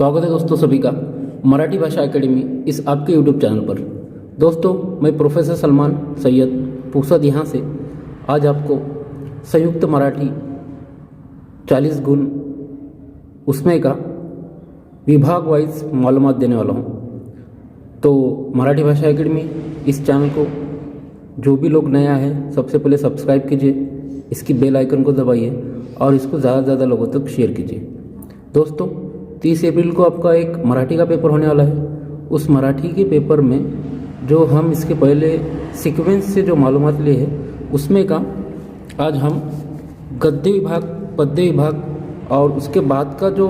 स्वागत है दोस्तों सभी का मराठी भाषा एकेडमी इस आपके यूट्यूब चैनल पर। दोस्तों मैं प्रोफेसर सलमान सैयद पुसद यहाँ से आज आपको संयुक्त मराठी 40 गुण उसमें का विभाग वाइज मालूमात देने वाला हूँ। तो मराठी भाषा एकेडमी इस चैनल को जो भी लोग नया है सबसे पहले सब्सक्राइब कीजिए, इसकी बेल आइकन को दबाइए और इसको ज़्यादा से ज़्यादा लोगों तक शेयर कीजिए। दोस्तों 30 अप्रैल को आपका एक मराठी का पेपर होने वाला है। उस मराठी के पेपर में जो हम इसके पहले सीक्वेंस से जो मालूमात लिए हैं उसमें का आज हम गद्य विभाग, पद्य विभाग और उसके बाद का जो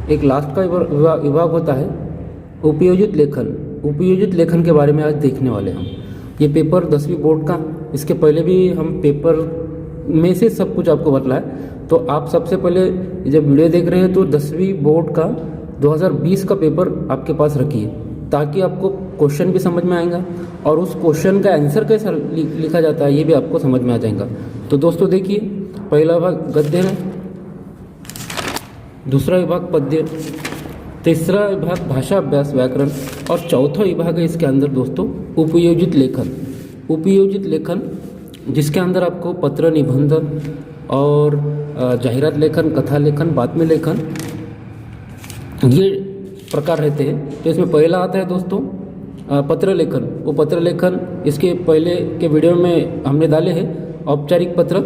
एक लास्ट का विभाग होता है उपयोजित लेखन के बारे में आज देखने वाले हैं हम। ये पेपर 10वीं बोर्ड का, इसके पहले भी हम पेपर में से सब कुछ आपको बतलाया। तो आप सबसे पहले जब वीडियो देख रहे हैं तो 10वीं बोर्ड का 2020 का पेपर आपके पास रखिए ताकि आपको क्वेश्चन भी समझ में आएगा और उस क्वेश्चन का आंसर कैसा लिखा जाता है ये भी आपको समझ में आ जाएगा। तो दोस्तों देखिए, पहला विभाग गद्य है, दूसरा विभाग पद्य, तीसरा विभाग भाषा अभ्यास व्याकरण और चौथा विभाग है इसके अंदर दोस्तों उपयोजित लेखन जिसके अंदर आपको पत्र, निबंध और जाहिरात लेखन, कथा लेखन, बातमी लेखन ये प्रकार रहते हैं। तो इसमें पहला आता है दोस्तों पत्र लेखन। वो पत्र लेखन इसके पहले के वीडियो में हमने डाले हैं औपचारिक पत्र।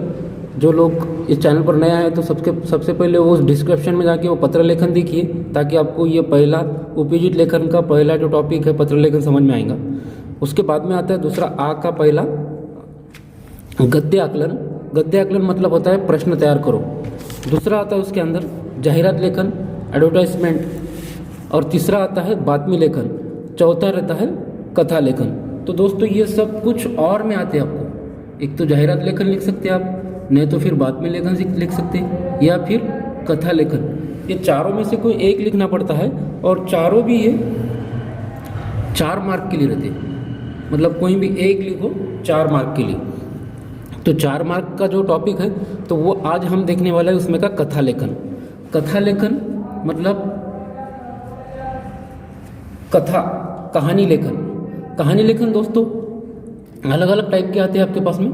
जो लोग इस चैनल पर नया है तो सबसे पहले वो डिस्क्रिप्शन में जाके वो पत्र लेखन देखिए ताकि आपको ये पहला उपयोजित लेखन का पहला जो टॉपिक है पत्र लेखन समझ में आएगा। उसके बाद में आता है दूसरा आ का पहला गद्य आकलन मतलब होता है प्रश्न तैयार करो। दूसरा आता है उसके अंदर जाहिरात लेखन, एडवर्टाइजमेंट और तीसरा आता है बातमी लेखन, चौथा रहता है कथा लेखन। तो दोस्तों ये सब कुछ और में आते हैं आपको। एक तो जाहिरात लेखन लिख सकते हैं आप, नहीं तो फिर बातमी लेखन लिख सकते हैं या फिर कथा लेखन। ये चारों में से कोई एक लिखना पड़ता है और चारों भी ये 4 मार्क के लिए रहते हैं। मतलब कोई भी एक लिखो 4 मार्क के लिए। तो 4 मार्क का जो टॉपिक है तो वो आज हम देखने वाला है उसमें का कथा लेखन मतलब कहानी लेखन दोस्तों अलग अलग टाइप के आते हैं आपके पास में।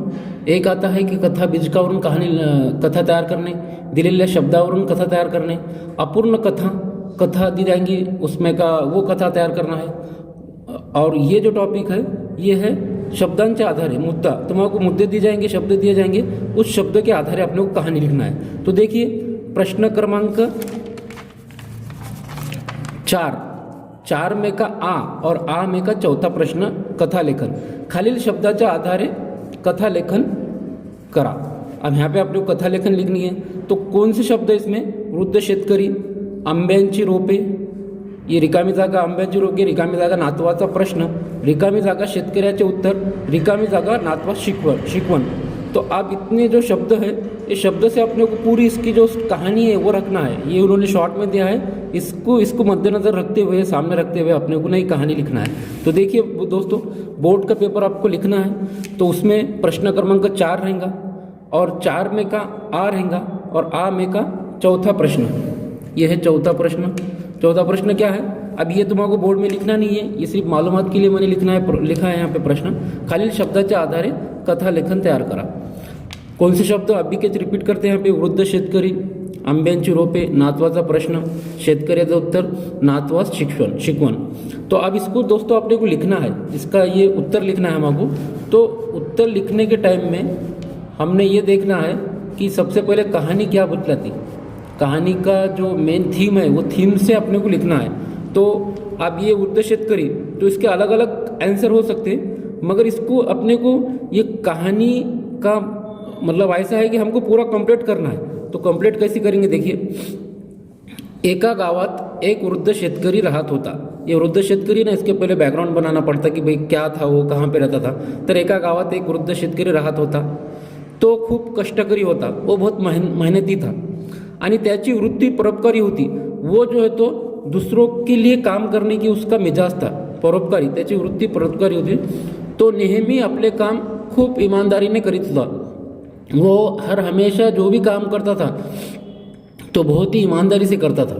एक आता है कि कथा बीजकावरून कथा तैयार करने, दिलेल्या शब्दावरून कथा तैयार करने, अपूर्ण कथा दी जाएंगी उसमें का वो कथा तैयार करना है। और ये जो टॉपिक है ये है शब्दांच्या आधारे मुद्दा, तुम्हारे मुद्दे दिए जाएंगे, शब्द दिए जाएंगे, उस शब्द के आधारे आप लोग कहानी लिखना है। तो देखिए प्रश्न क्रमांक 4 में का आ और आ में का चौथा प्रश्न कथा लेखन, खालील शब्दाच्या आधारे कथा लेखन करा। अब यहाँ पे आप लोग कथा लेखन लिखनी है तो कौन से शब्द है इसमें? वृद्ध शेतकरी, आंब्यांची रोपे, ये रिकामी जागा आंब्याची रोपे, रिकामी जागा नातवाचा प्रश्न, रिकामी जागा शेतकऱ्याचे उत्तर, रिकामी जागा नातवा शिकवण। तो आप इतने जो शब्द है ये शब्द से अपने को पूरी इसकी जो कहानी है वो रखना है। ये उन्होंने शॉर्ट में दिया है, इसको मद्देनजर रखते हुए, सामने रखते हुए अपने को नई कहानी लिखना है। तो देखिए दोस्तों, बोर्ड का पेपर आपको लिखना है तो उसमें प्रश्न क्रमांक 4 रहेगा और 4 में का आ रहेगा और आ में का चौथा प्रश्न, ये है चौथा प्रश्न क्या है? अब ये तुम्हारे बोर्ड में लिखना नहीं है, ये सिर्फ मालूमात के लिए मैंने लिखा है यहाँ पे प्रश्न। खालील शब्दाच्या आधारे कथा लेखन तैयार करा। कौन से शब्द अभी के रिपीट करते हैं यहाँ पे? वृद्ध शेतकरी, आंब्यांची रोपे, नातवाचा प्रश्न, शेतकऱ्याचं उत्तर, नातवास शिकवण। तो अब इसको दोस्तों अपने को लिखना है, इसका ये उत्तर लिखना है हमको। तो उत्तर लिखने के टाइम में हमने ये देखना है कि सबसे पहले कहानी क्या बतलाती, कहानी का जो मेन थीम है वो थीम से अपने को लिखना है। तो अब ये वृद्ध शेतकरी, तो इसके अलग अलग आंसर हो सकते हैं, मगर इसको अपने को ये कहानी का मतलब ऐसा है कि हमको पूरा कंप्लीट करना है। तो कंप्लीट कैसे करेंगे देखिए, एका गावात एक वृद्ध शेतकरी राहत होता। ये वृद्ध शेतकरी ना, इसके पहले बैकग्राउंड बनाना पड़ता कि भाई क्या था, वो कहाँ पे रहता था। तर एका गावात एक वृद्ध शेतकरी राहत होता, तो खूप कष्टकरी होता, वो बहुत मेहनती था आणि त्याची वृत्ती परोपकारी होती। वो जो है तो दूसरों के लिए काम करने की उसका मिजाज था, परोपकारी, त्याची वृत्ती परोपकारी होती। तो नेहमी आपले काम खूप ईमानदारीने करीत होता। वो हमेशा जो भी काम करता था तो बहुत ही ईमानदारी से करता था।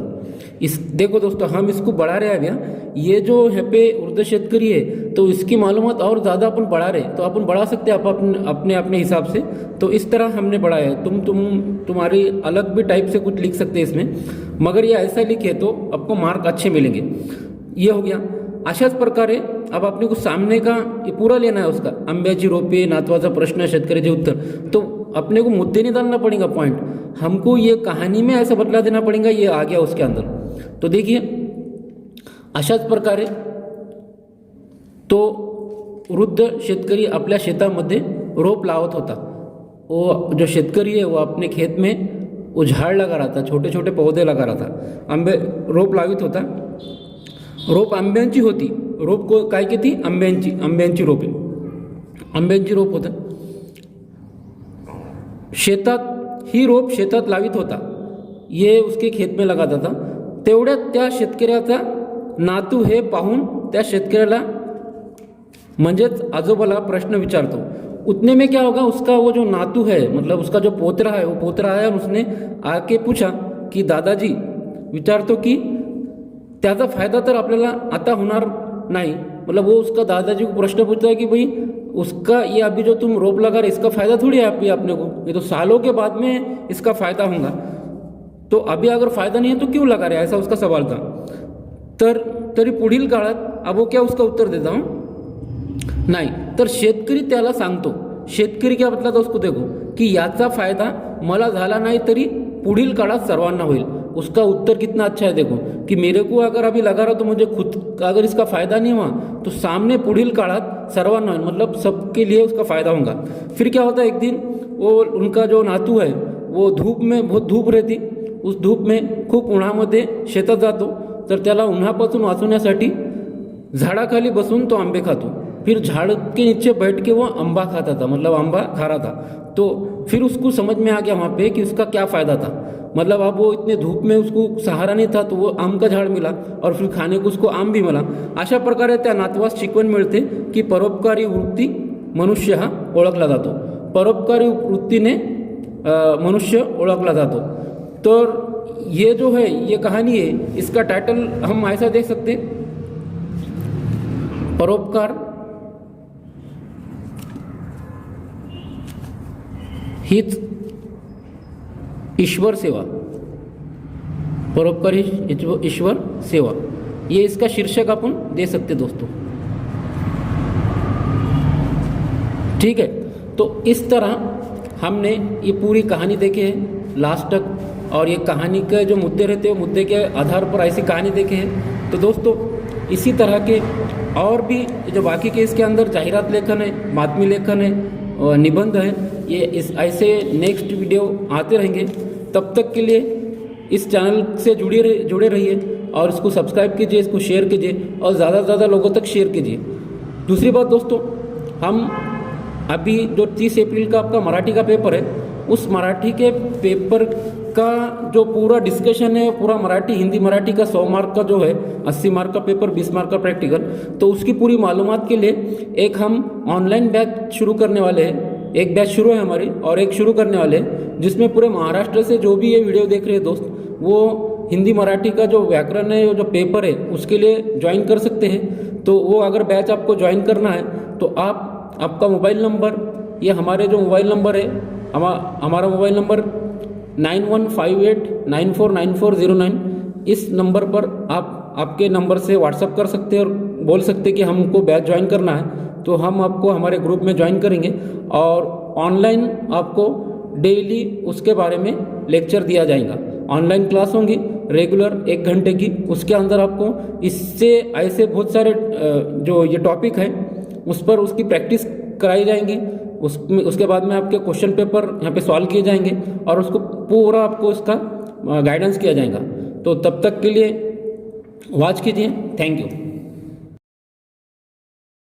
इस देखो दोस्तों, हम इसको बढ़ा रहे हैं भैया, ये जो यहाँ पे वृद्ध शेतकरी है तो इसकी मालूमात और ज़्यादा अपन बढ़ा रहे, तो अपन बढ़ा सकते हैं अपने अपने हिसाब से। तो इस तरह हमने बढ़ाया है। तुम्हारी अलग भी टाइप से कुछ लिख सकते हैं इसमें, मगर ये ऐसा लिखे तो आपको मार्क अच्छे मिलेंगे। ये हो गया। अशाच प्रकारे अब आपने को सामने का ये पूरा लेना है उसका, आंब्याची रोपे, नातवाचा प्रश्न, शेतकऱ्याचे उत्तर। तो अपने को मुद्दे नहीं डालना पड़ेगा पॉइंट, हमको ये कहानी में ऐसा बदला देना पड़ेगा, ये आ गया उसके अंदर। तो देखिए अशाच प्रकारे तो वृद्ध शेतकरी आपल्या शेतामध्ये रोप लावत होता। वो जो शेतकरी है वो अपने खेत में वो झाड़ लगा रहा था, छोटे छोटे पौधे लगा रहा था, आंबे रोप लावित होता। रोप आंब्यांची होती, रोप को काय की थी, आंब्यांची रोपे, आंब्यांची रोप होतं शेतात, ही रोप शेतात लावित होता, ये उसके खेत में लगाता था। तेवढ्यात त्या शेतकऱ्याचा नातू हे पाहून त्या शेतकऱ्याला म्हणजेच आजोबाला प्रश्न विचारतो। उतने में क्या होगा, उसका वो जो नातू है, मतलब उसका जो पोतरा है, वो पोतरा आया और उसने आके पूछा की दादाजी, विचारतो की त्याचा फायदा तर आपल्याला आता होणार नहीं, मतलब वो उसका दादाजी को प्रश्न पूछता है कि भाई उसका ये अभी जो तुम रोप लगा रहे इसका फायदा थोड़ी है अभी अपने को, ये तो सालों के बाद में इसका फायदा होगा, तो अभी अगर फायदा नहीं है तो क्यों लगा रहे, ऐसा उसका सवाल था। तरी पुढील काळात अब वो क्या उसका उत्तर देता हूँ, नाही तर शेतकरी त्याला सांगतो, शेतकरी क्या मतलब था उसको देखो कि याचा फायदा मला झाला नाही तरी पुढील काळात सर्वांना होईल। उसका उत्तर कितना अच्छा है देखो कि मेरे को अगर अभी लगा रहा तो मुझे खुद अगर इसका फायदा नहीं हुआ तो सामने पुढील काळात सर्वांना होईल, मतलब सबके लिए उसका फायदा होगा। फिर क्या होता है, एक दिन वो उनका जो नातू है वो धूप में, बहुत धूप रहती, उस धूप में खूप उन्हामध्ये शेतात जातो, तर त्याला उन्हापासून वाचवण्यासाठी झाडाखाली बसून तो आंबे खातो। फिर झाड़ के नीचे बैठ के वो आंबा खाता था, मतलब आंबा खा रहा था। तो फिर उसको समझ में आ गया वहाँ पे कि उसका क्या फ़ायदा था, मतलब अब वो इतने धूप में उसको सहारा नहीं था तो वो आम का झाड़ मिला और फिर खाने को उसको आम भी मिला। अशा प्रकारे त्या नातवास शिकवण मिळते की परोपकारी वृत्ती मनुष्य हा ओळखला जातो, परोपकारी वृत्तीने मनुष्य ओळखला जातो। तो ये जो है ये कहानी है, इसका टाइटल हम ऐसा देख सकते, परोपकार हीच ईश्वर सेवा, परोपकार ही ईश्वर सेवा, ये इसका शीर्षक अपन दे सकते दोस्तों। ठीक है, तो इस तरह हमने ये पूरी कहानी देखी है लास्ट तक, और ये कहानी के जो मुद्दे रहते हैं मुद्दे के आधार पर ऐसी कहानी देखे हैं। तो दोस्तों इसी तरह के और भी जो बाकी के इसके अंदर जाहिरात लेखन है, मातमी लेखन है, निबंध है, ये इस ऐसे नेक्स्ट वीडियो आते रहेंगे। तब तक के लिए इस चैनल से जुड़े रहिए और इसको सब्सक्राइब कीजिए, इसको शेयर कीजिए और ज़्यादा से ज़्यादा लोगों तक शेयर कीजिए। दूसरी बात दोस्तों, हम अभी जो 30 अप्रैल का आपका मराठी का पेपर है, उस मराठी के पेपर का जो पूरा डिस्कशन है, पूरा मराठी हिंदी मराठी का 100 मार्क का जो है, 80 मार्क का पेपर, 20 मार्क का प्रैक्टिकल, तो उसकी पूरी मालूमात के लिए एक हम ऑनलाइन बैच शुरू करने वाले हैं। एक बैच शुरू है हमारी और एक शुरू करने वाले हैं, जिसमें पूरे महाराष्ट्र से जो भी ये वीडियो देख रहे हैं दोस्त, वो हिंदी मराठी का जो व्याकरण है, जो पेपर है, उसके लिए ज्वाइन कर सकते हैं। तो वो अगर बैच आपको ज्वाइन करना है तो आपका मोबाइल नंबर, ये हमारे जो मोबाइल नंबर है, हमारा मोबाइल नंबर 9158949409, इस नंबर पर आप आपके नंबर से व्हाट्सअप कर सकते हैं और बोल सकते कि हमको बैच ज्वाइन करना है, तो हम आपको हमारे ग्रुप में ज्वाइन करेंगे और ऑनलाइन आपको डेली उसके बारे में लेक्चर दिया जाएगा। ऑनलाइन क्लास होंगी रेगुलर 1 घंटे की, उसके अंदर आपको इससे ऐसे बहुत सारे जो ये टॉपिक है उस पर उसकी प्रैक्टिस कराई जाएंगी। उसके बाद में आपके क्वेश्चन पेपर यहाँ पे सॉल्व किए जाएंगे और उसको पूरा आपको इसका गाइडेंस किया जाएगा। तो तब तक के लिए वॉच कीजिए। Thank you.